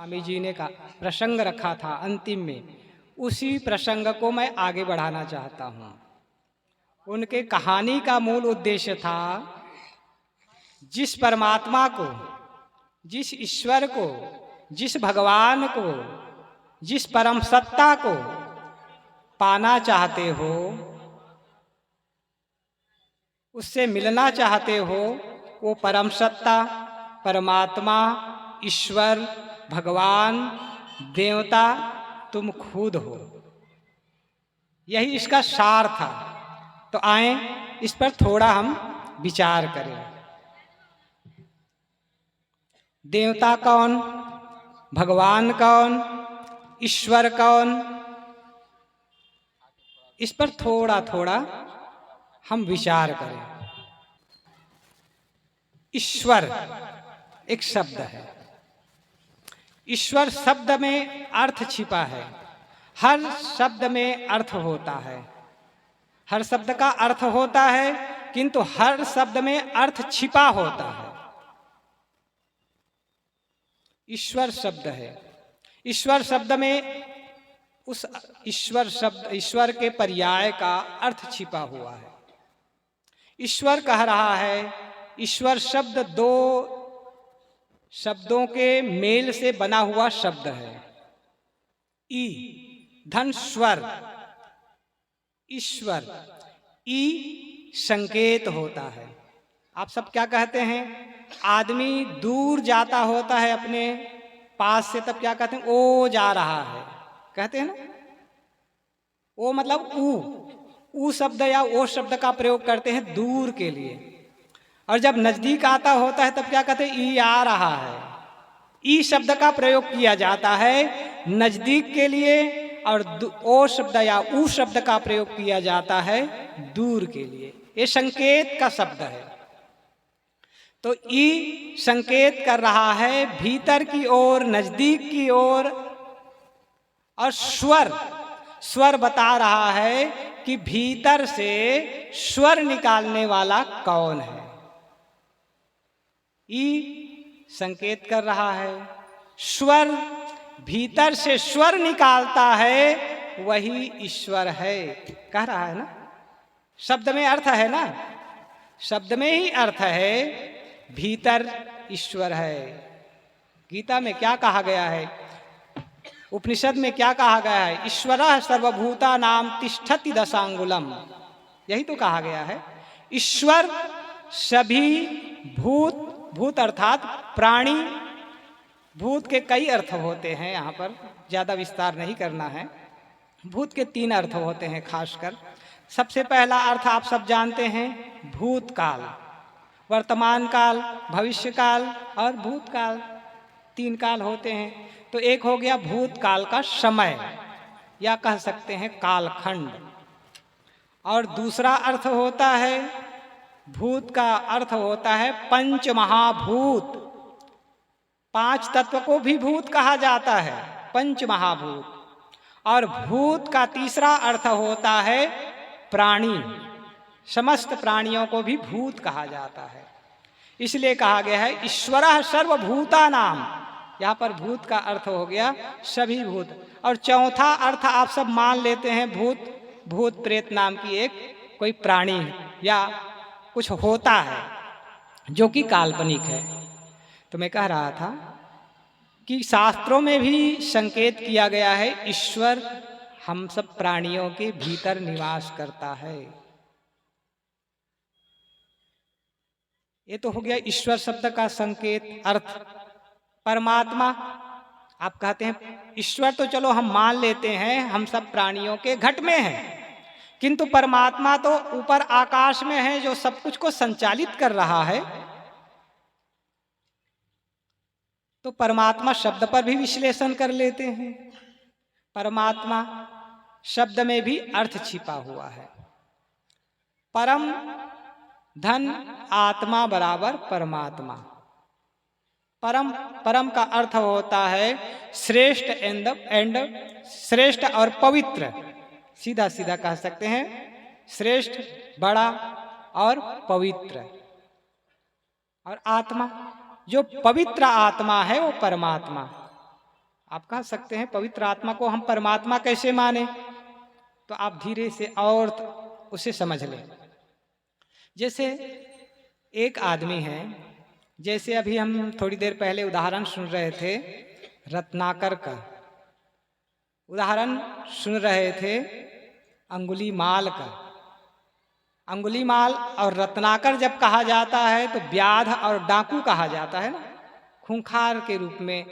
स्वामी जी ने का प्रसंग रखा था अंतिम में, उसी प्रसंग को मैं आगे बढ़ाना चाहता हूँ। उनके कहानी का मूल उद्देश्य था, जिस परमात्मा को, जिस ईश्वर को, जिस भगवान को, जिस परम सत्ता को पाना चाहते हो, उससे मिलना चाहते हो, वो परम सत्ता, परमात्मा, ईश्वर, भगवान, देवता तुम खुद हो। यही इसका सार था। तो आए इस पर थोड़ा हम विचार करें। देवता कौन, भगवान कौन, ईश्वर कौन, इस पर थोड़ा थोड़ा हम विचार करें। ईश्वर एक शब्द है। ईश्वर शब्द में अर्थ छिपा है। हर शब्द में अर्थ होता है, हर शब्द का अर्थ होता है, किंतु हर शब्द में अर्थ छिपा होता है। ईश्वर शब्द है। ईश्वर शब्द में उस ईश्वर शब्द, ईश्वर के पर्याय का अर्थ छिपा हुआ है। ईश्वर कह रहा है, ईश्वर शब्द दो शब्दों के मेल से बना हुआ शब्द है। ई धन स्वर, ईश्वर। ई संकेत होता है। आप सब क्या कहते हैं? आदमी दूर जाता होता है अपने पास से, तब क्या कहते हैं? ओ जा रहा है, कहते हैं ना। ओ मतलब ऊ शब्द या ओ शब्द का प्रयोग करते हैं दूर के लिए। और जब नजदीक आता होता है तब क्या कहते हैं? ई आ रहा है। ई शब्द का प्रयोग किया जाता है नजदीक के लिए, और ओ शब्द या ऊ शब्द का प्रयोग किया जाता है दूर के लिए। ये संकेत का शब्द है। तो ई संकेत कर रहा है भीतर की ओर, नजदीक की ओर। और स्वर बता रहा है कि भीतर से स्वर निकालने वाला कौन है। ई संकेत कर रहा है, स्वर भीतर से स्वर निकालता है, वही ईश्वर है, कह रहा है ना। शब्द में अर्थ है ना, शब्द में ही अर्थ है, भीतर ईश्वर है। गीता में क्या कहा गया है, उपनिषद में क्या कहा गया है? ईश्वरः सर्वभूतानां तिष्ठति दशांगुलम। यही तो कहा गया है। ईश्वर सभी भूत, भूत अर्थात प्राणी, भूत के कई अर्थ होते हैं, यहाँ पर ज्यादा विस्तार नहीं करना है। भूत के 3 अर्थ होते हैं खासकर। सबसे पहला अर्थ आप सब जानते हैं, भूतकाल, वर्तमान काल, भविष्य काल और भूतकाल। 3 काल होते हैं। तो एक हो गया भूतकाल का समय, या कह सकते हैं कालखंड। और दूसरा अर्थ होता है, भूत का अर्थ होता है पंच महाभूत। 5 तत्व को भी भूत कहा जाता है, पंच महाभूत। और भूत का तीसरा अर्थ होता है प्राणी। समस्त प्राणियों को भी भूत कहा जाता है। इसलिए कहा गया है ईश्वरः सर्वभूतानां। यहाँ पर भूत का अर्थ हो गया सभी भूत। और चौथा अर्थ आप सब मान लेते हैं, भूत प्रेत नाम की एक कोई प्राणी या कुछ होता है जो कि काल्पनिक है। तो मैं कह रहा था कि शास्त्रों में भी संकेत किया गया है, ईश्वर हम सब प्राणियों के भीतर निवास करता है। ये तो हो गया ईश्वर शब्द का संकेत अर्थ। परमात्मा, आप कहते हैं ईश्वर तो चलो हम मान लेते हैं, हम सब प्राणियों के घट में है, किंतु परमात्मा तो ऊपर आकाश में है, जो सब कुछ को संचालित कर रहा है। तो परमात्मा शब्द पर भी विश्लेषण कर लेते हैं। परमात्मा शब्द में भी अर्थ छिपा हुआ है। परम धन आत्मा बराबर परमात्मा। परम का अर्थ होता है श्रेष्ठ एंड श्रेष्ठ और पवित्र। सीधा सीधा कह सकते हैं श्रेष्ठ, बड़ा और पवित्र। और आत्मा, जो पवित्र आत्मा है वो परमात्मा। आप कह सकते हैं पवित्र आत्मा को हम परमात्मा कैसे माने, तो आप धीरे से और उसे समझ लें। जैसे एक आदमी है, जैसे अभी हम थोड़ी देर पहले उदाहरण सुन रहे थे रत्नाकर का, उदाहरण सुन रहे थे अंगुलीमाल का। अंगुलीमाल और रत्नाकर जब कहा जाता है तो व्याध और डाकू कहा जाता है ना, खूंखार के रूप में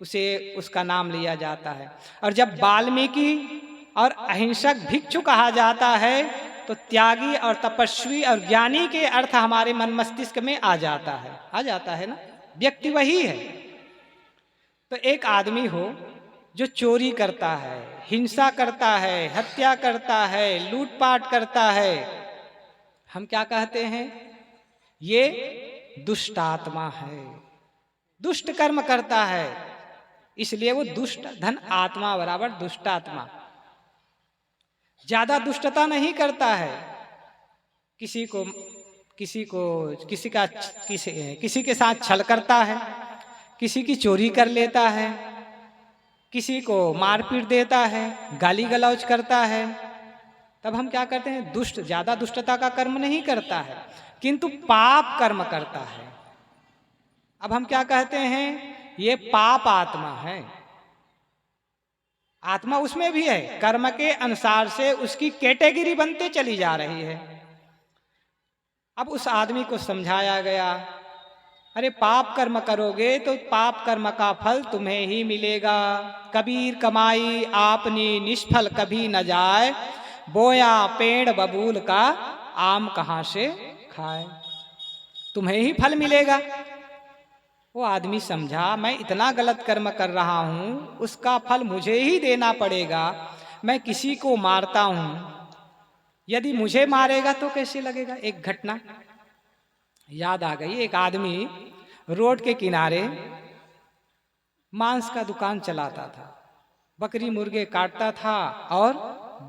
उसे उसका नाम लिया जाता है। और जब वाल्मीकि और अहिंसक भिक्षु कहा जाता है तो त्यागी और तपस्वी और ज्ञानी के अर्थ हमारे मन मस्तिष्क में आ जाता है ना, व्यक्ति वही है। तो एक आदमी हो जो चोरी करता है, हिंसा करता है, हत्या करता है, लूटपाट करता है, हम क्या कहते हैं? ये दुष्ट आत्मा है, दुष्ट कर्म करता है, इसलिए वो दुष्ट धन आत्मा बराबर दुष्ट आत्मा। ज्यादा दुष्टता नहीं करता है, किसी के साथ छल करता है, किसी की चोरी कर लेता है, किसी को मारपीट देता है, गाली गलौज करता है, तब हम क्या करते हैं? दुष्ट, ज्यादा दुष्टता का कर्म नहीं करता है, किंतु पाप कर्म करता है। अब हम क्या कहते हैं? ये पाप आत्मा है। आत्मा उसमें भी है, कर्म के अनुसार से उसकी कैटेगरी बनते चली जा रही है। अब उस आदमी को समझाया गया, अरे पाप कर्म करोगे तो पाप कर्म का फल तुम्हें ही मिलेगा। कबीर कमाई आपनी निष्फल कभी न जाए, बोया पेड़ बबूल का आम कहाँ से खाए, तुम्हें ही फल मिलेगा। वो आदमी समझा, मैं इतना गलत कर्म कर रहा हूं, उसका फल मुझे ही देना पड़ेगा। मैं किसी को मारता हूं, यदि मुझे मारेगा तो कैसे लगेगा? एक घटना याद आ गई। एक आदमी रोड के किनारे मांस का दुकान चलाता था, बकरी मुर्गे काटता था और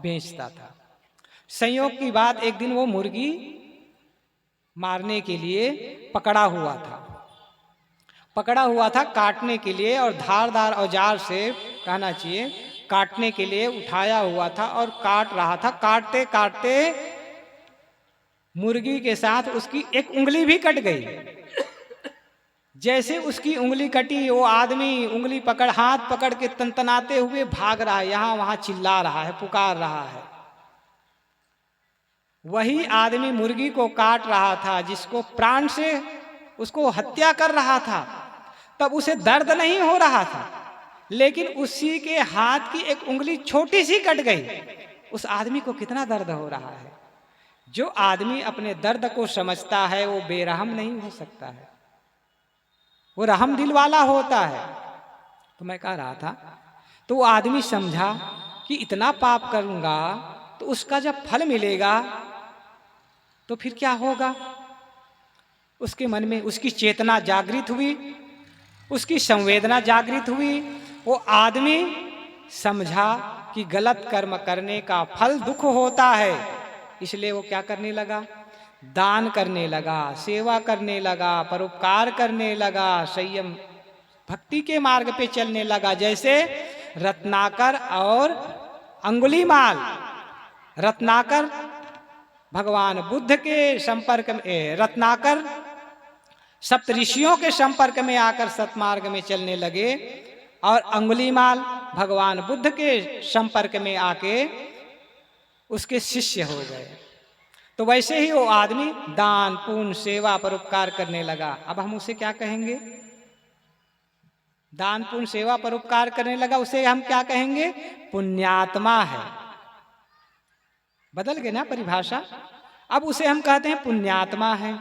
बेचता था। संयोग की बात, एक दिन वो मुर्गी मारने के लिए पकड़ा हुआ था काटने के लिए, और धारदार औजार से, कहना चाहिए काटने के लिए उठाया हुआ था और काट रहा था। काटते काटते मुर्गी के साथ उसकी एक उंगली भी कट गई। जैसे उसकी उंगली कटी, वो आदमी उंगली पकड़, हाथ पकड़ के तनतनाते हुए भाग रहा है, यहां वहां चिल्ला रहा है, पुकार रहा है। वही आदमी मुर्गी को काट रहा था, जिसको प्राण से उसको हत्या कर रहा था, तब उसे दर्द नहीं हो रहा था, लेकिन उसी के हाथ की एक उंगली छोटी सी कट गई। उस आदमी को कितना दर्द हो रहा है। जो आदमी अपने दर्द को समझता है वो बेरहम नहीं हो सकता है, वो रहम दिल वाला होता है। तो मैं कह रहा था, तो वो आदमी समझा कि इतना पाप करूंगा तो उसका जब फल मिलेगा तो फिर क्या होगा। उसके मन में उसकी चेतना जागृत हुई, उसकी संवेदना जागृत हुई। वो आदमी समझा कि गलत कर्म करने का फल दुख होता है, इसलिए वो क्या करने लगा? दान करने लगा, सेवा करने लगा, परोपकार करने लगा, संयम भक्ति के मार्ग पे चलने लगा। जैसे रत्नाकर और अंगुलीमाल। रत्नाकर भगवान बुद्ध के संपर्क में, रत्नाकर सप्तऋषियों के संपर्क में आकर सतमार्ग में चलने लगे, और अंगुलीमाल भगवान बुद्ध के संपर्क में आके उसके शिष्य हो गए। तो वैसे ही वो आदमी दान पुण्य सेवा परोपकार करने लगा। अब हम उसे क्या कहेंगे? दान पुण्य सेवा परोपकार करने लगा, उसे हम क्या कहेंगे? पुण्यात्मा है। बदल गए ना परिभाषा। अब उसे हम कहते हैं पुण्यात्मा है।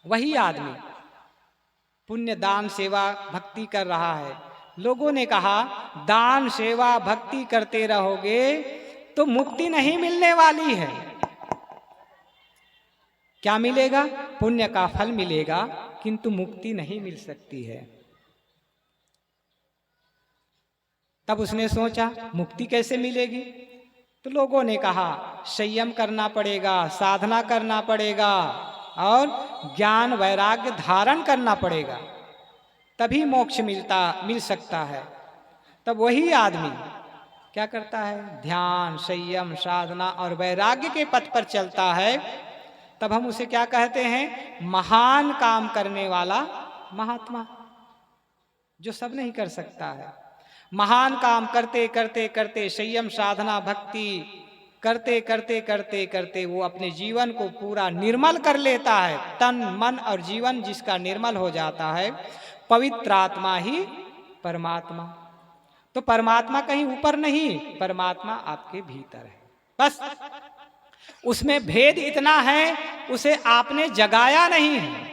वही आदमी पुण्य दान सेवा भक्ति कर रहा है। लोगों ने कहा दान सेवा भक्ति करते रहोगे तो मुक्ति नहीं मिलने वाली है। क्या मिलेगा? पुण्य का फल मिलेगा, किंतु मुक्ति नहीं मिल सकती है। तब उसने सोचा मुक्ति कैसे मिलेगी? तो लोगों ने कहा संयम करना पड़ेगा, साधना करना पड़ेगा और ज्ञान वैराग्य धारण करना पड़ेगा, तभी मोक्ष मिल सकता है। तब वही आदमी क्या करता है, ध्यान, संयम, साधना और वैराग्य के पथ पर चलता है, तब हम उसे क्या कहते हैं, महान काम करने वाला महात्मा, जो सब नहीं कर सकता है। महान काम करते करते करते, संयम, साधना, भक्ति करते करते करते करते वो अपने जीवन को पूरा निर्मल कर लेता है। तन, मन और जीवन जिसका निर्मल हो जाता है, पवित्र आत्मा ही परमात्मा। तो परमात्मा कहीं ऊपर नहीं, परमात्मा आपके भीतर है। बस उसमें भेद इतना है, उसे आपने जगाया नहीं है।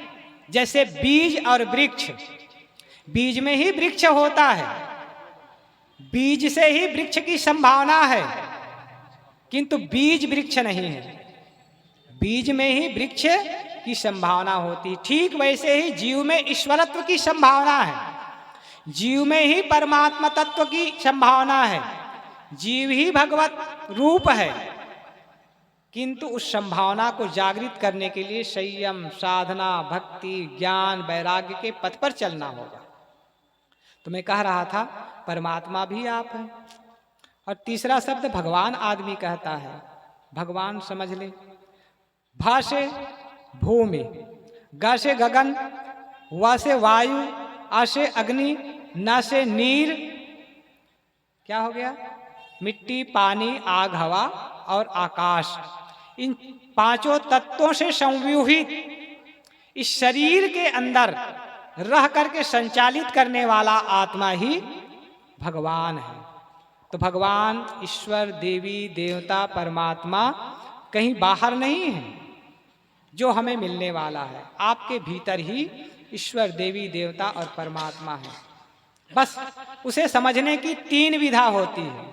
जैसे बीज और वृक्ष, बीज में ही वृक्ष होता है, बीज से ही वृक्ष की संभावना है, किंतु बीज वृक्ष नहीं है, बीज में ही वृक्ष की संभावना होती। ठीक वैसे ही जीव में ईश्वरत्व की संभावना है, जीव में ही परमात्मा तत्व की संभावना है, जीव ही भगवत रूप है, किंतु उस संभावना को जागृत करने के लिए संयम, साधना, भक्ति, ज्ञान, वैराग्य के पथ पर चलना होगा। तो मैं कह रहा था परमात्मा भी आप हैं। और तीसरा शब्द भगवान आदमी कहता है। भगवान समझ ले, भा से भूमि, ग से गगन, वा से वायु, आ से अग्नि, न से नीर, क्या हो गया, मिट्टी, पानी, आग, हवा और आकाश। इन पांचों तत्वों से संव्यूहित इस शरीर के अंदर रह करके संचालित करने वाला आत्मा ही भगवान है। तो भगवान, ईश्वर, देवी, देवता, परमात्मा कहीं बाहर नहीं है जो हमें मिलने वाला है, आपके भीतर ही ईश्वर, देवी, देवता और परमात्मा है। बस उसे समझने की तीन विधा होती है,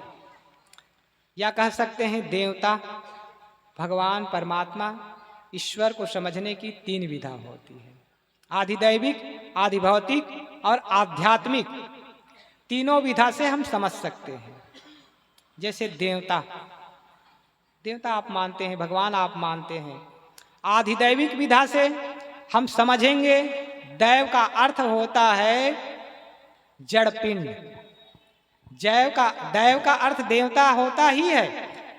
या कह सकते हैं देवता, भगवान, परमात्मा, ईश्वर को समझने की तीन विधा होती है। आधिदैविक, आधिभौतिक और आध्यात्मिक, तीनों विधा से हम समझ सकते हैं। जैसे देवता, देवता आप मानते हैं, भगवान आप मानते हैं। आधिदैविक विधा से हम समझेंगे, दैव का अर्थ होता है जड़ पिंड। दैव का अर्थ देवता होता ही है,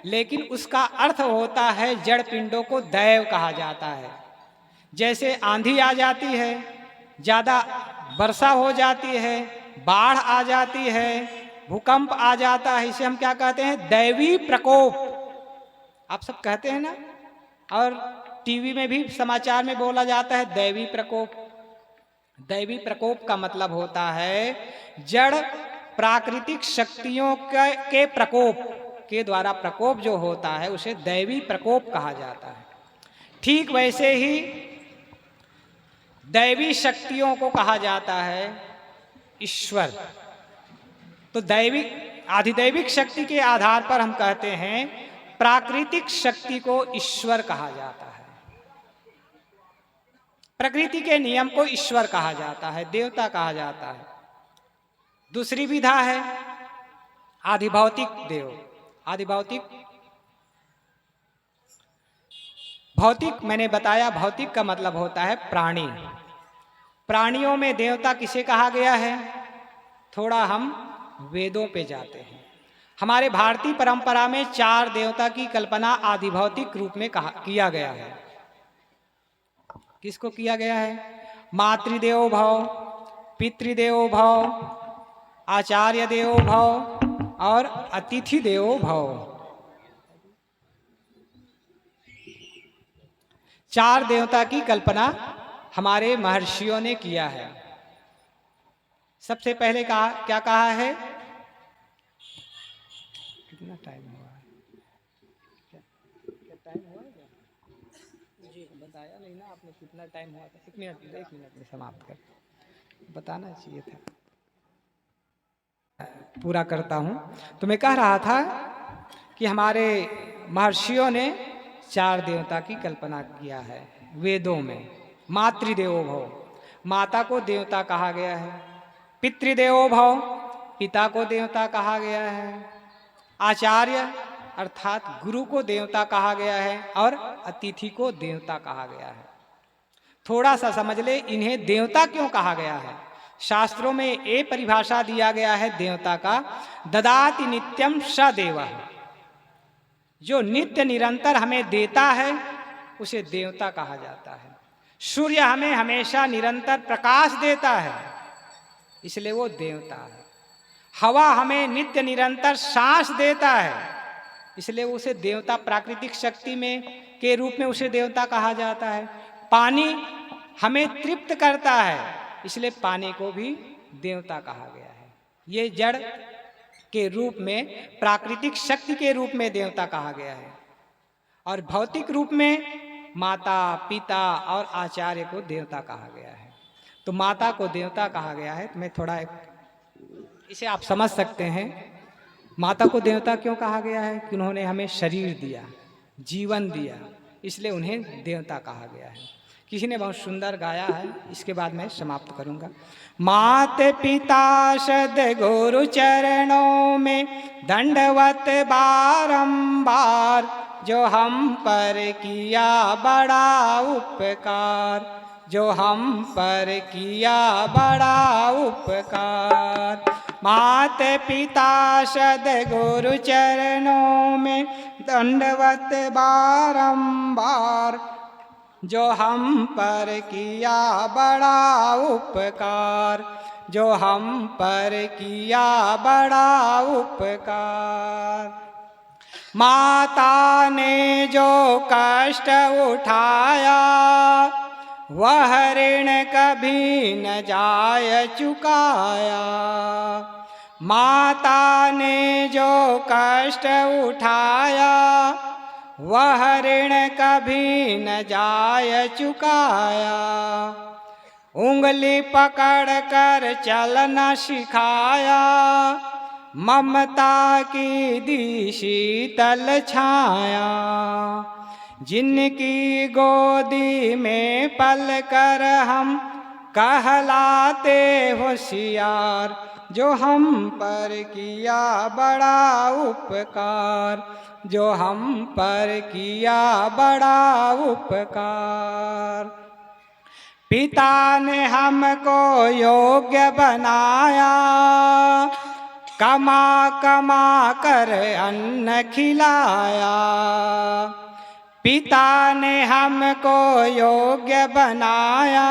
लेकिन उसका अर्थ होता है जड़ पिंडों को दैव कहा जाता है। जैसे आंधी आ जाती है, ज्यादा वर्षा हो जाती है, बाढ़ आ जाती है, भूकंप आ जाता है, इसे हम क्या कहते हैं, दैवी प्रकोप। आप सब कहते हैं ना, और टीवी में भी समाचार में बोला जाता है दैवी प्रकोप। दैवी प्रकोप का मतलब होता है जड़ प्राकृतिक शक्तियों के प्रकोप के द्वारा प्रकोप जो होता है उसे दैवी प्रकोप कहा जाता है। ठीक वैसे ही दैवी शक्तियों को कहा जाता है ईश्वर। तो दैविक, आधिदैविक शक्ति के आधार पर हम कहते हैं प्राकृतिक शक्ति को ईश्वर कहा जाता है, प्रकृति के नियम को ईश्वर कहा जाता है, देवता कहा जाता है। दूसरी विधा है आधिभौतिक देव। आधिभौतिक, भौतिक मैंने बताया, भौतिक का मतलब होता है प्राणी। प्राणियों में देवता किसे कहा गया है, थोड़ा हम वेदों पे जाते हैं। हमारे भारतीय परंपरा में 4 देवता की कल्पना आधिभौतिक रूप में किया गया है। किसको किया गया है, मातृदेवो भव, पितृदेवो भव, आचार्य देवो भव और अतिथि देवो भव। 4 देवता की कल्पना हमारे महर्षियों ने किया है। सबसे पहले क्या कहा है, कितना टाइम हुआ है, क्या टाइम हुआ है जी, बताया नहीं ना आपने कितना टाइम हुआ था। 1 मिनट में समाप्त कर, बताना चाहिए था। पूरा करता हूँ। तो मैं कह रहा था कि हमारे महर्षियों ने 4 देवता की कल्पना किया है वेदों में। मातृदेवो भव, माता को देवता कहा गया है। पितृदेवो भव, पिता को देवता कहा गया है। आचार्य अर्थात गुरु को देवता कहा गया है और अतिथि को देवता कहा गया है। थोड़ा सा समझ ले, इन्हें देवता क्यों कहा गया है। शास्त्रों में ये परिभाषा दिया गया है देवता का, ददाति नित्यम स देवः। जो नित्य निरंतर हमें देता है उसे देवता कहा जाता है। सूर्य हमें हमेशा निरंतर प्रकाश देता है, इसलिए वो देवता है। हवा हमें नित्य निरंतर सांस देता है, इसलिए उसे देवता, प्राकृतिक शक्ति में के रूप में उसे देवता कहा जाता है। पानी हमें तृप्त करता है, इसलिए पानी को भी देवता कहा गया है। ये जड़ के रूप में, प्राकृतिक शक्ति के रूप में देवता कहा गया है। और भौतिक रूप में माता, पिता और आचार्य को देवता कहा गया है। तो माता को देवता कहा गया है। तो मैं थोड़ा इसे आप समझ सकते हैं। माता को देवता क्यों कहा गया है? कि उन्होंने हमें शरीर दिया, जीवन दिया, इसलिए उन्हें देवता कहा गया है। किसी ने बहुत सुंदर गाया है, इसके बाद मैं समाप्त करूंगा। मात पिता सद गुरु चरणों में दंडवत बारंबार, जो हम पर किया बड़ा उपकार, जो हम पर किया बड़ा उपकार। मात पिता सद गुरु चरणों में दंडवत बारंबार, जो हम पर किया बड़ा उपकार, जो हम पर किया बड़ा उपकार। माता ने जो कष्ट उठाया, वह ऋण कभी न जाय चुकाया। माता ने जो कष्ट उठाया, वह ऋण कभी न जाय चुकाया। उंगली पकड़ कर चलना सिखाया, ममता की दी शीतल छाया। जिनकी गोदी में पल कर हम कहलाते होशियार, जो हम पर किया बड़ा उपकार, जो हम पर किया बड़ा उपकार। पिता ने हमको योग्य बनाया, कमा कमा कर अन्न खिलाया। पिता ने हमको योग्य बनाया,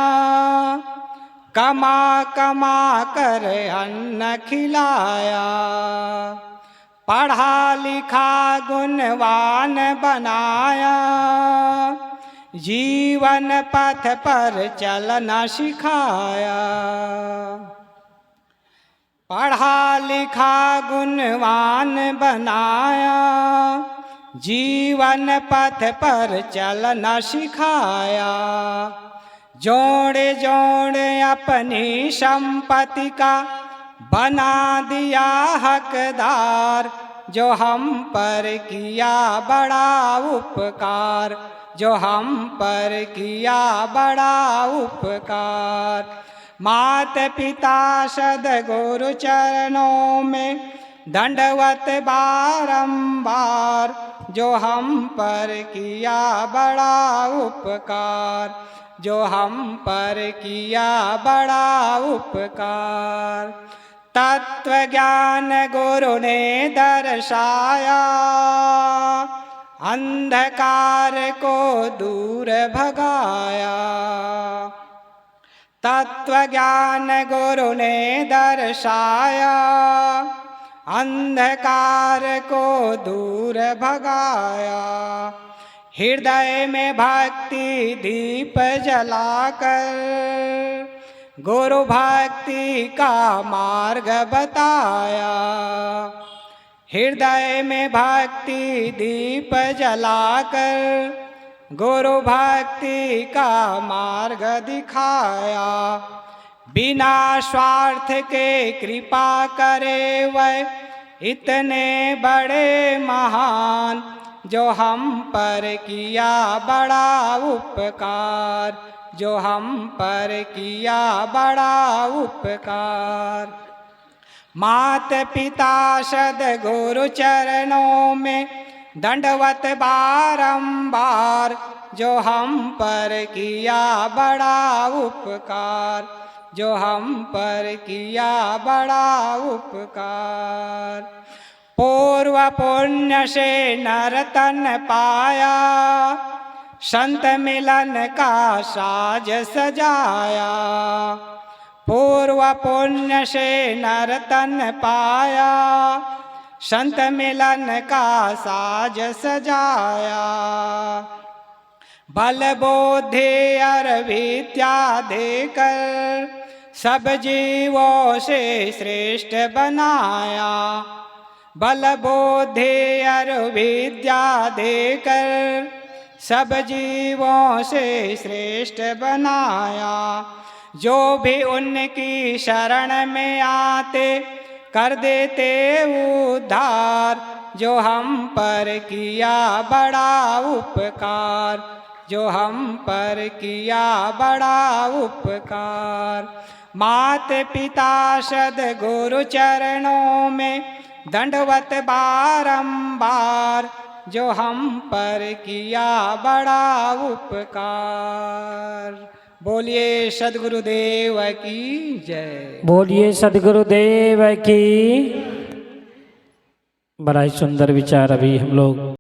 कमा कमा कर अन्न खिलाया। पढ़ा लिखा गुणवान बनाया, जीवन पथ पर चलना सिखाया। पढ़ा लिखा गुणवान बनाया, जीवन पथ पर चलना सिखाया। जोड़े जोड़े अपनी संपत्ति का बना दिया हकदार, जो हम पर किया बड़ा उपकार, जो हम पर किया बड़ा उपकार। मात पिता सद्गुरु चरणों में दंडवत बारंबार, जो हम पर किया बड़ा उपकार, जो हम पर किया बड़ा उपकार। तत्व ज्ञान गुरु ने दर्शाया, अंधकार को दूर भगाया। तत्व ज्ञान गुरु ने दर्शाया, अंधकार को दूर भगाया। हृदय में भक्ति दीप जलाकर गुरु भक्ति का मार्ग बताया। हृदय में भक्ति दीप जलाकर गुरु भक्ति का मार्ग दिखाया। बिना स्वार्थ के कृपा करे वह इतने बड़े महान, जो हम पर किया बड़ा उपकार, जो हम पर किया बड़ा उपकार। मात पिता सद्गुरु चरणों में दंडवत बारंबार, जो हम पर किया बड़ा उपकार, जो हम पर किया बड़ा उपकार। पूर्व पुण्य से नर तन पाया, संत मिलन का साज सजाया। पूर्व पुण्य से नर तन पाया, संत मिलन का साज सजाया। बल बुद्धि और विद्या देकर सब जीवों से श्रेष्ठ बनाया। बल बुद्धि और विद्या देकर सब जीवों से श्रेष्ठ बनाया। जो भी उनकी शरण में आते कर देते उद्धार। जो हम पर किया बड़ा उपकार, जो हम पर किया बड़ा उपकार। मात पिता सद्गुरु चरणों में दंडवत बारंबार। जो हम पर किया बड़ा उपकार। बोलिए सद्गुरुदेव की जय। बोलिए सद्गुरुदेव की। बड़ा ही सुंदर विचार अभी हम लोग